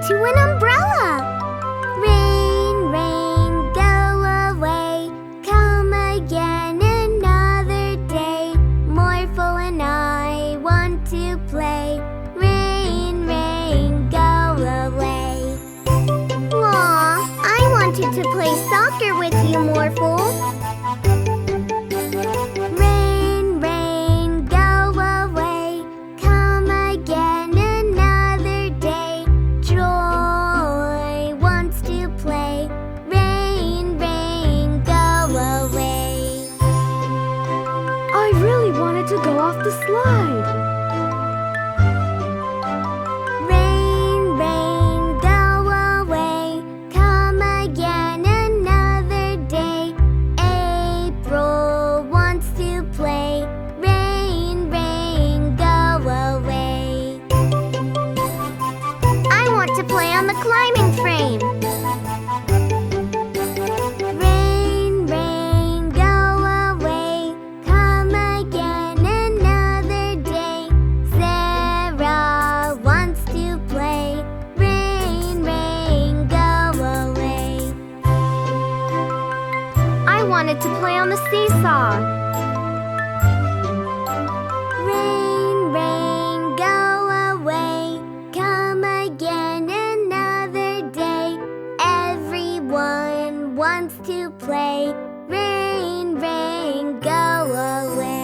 into an umbrella. Rain, rain, go away. Come again another day. Morphle and I want to play. Rain, rain, go away. Aw, I wanted to play soccer with you, Morphle. Rain, rain, go away. Come again another day. Joy wants to play. Rain, rain, go away. I really wanted to go off the slide. Rain, rain, go away. Come again another day. April wants to play. Rain, rain, go away. I want to play on the climbing frame. Rain, rain, go away. Come again another day. Sarah wants to play. Rain, rain, go away. I wanted to play on the seesaw. Rain, rain, go away. Come again another day. Everyone wants to play. Rain, rain, go away.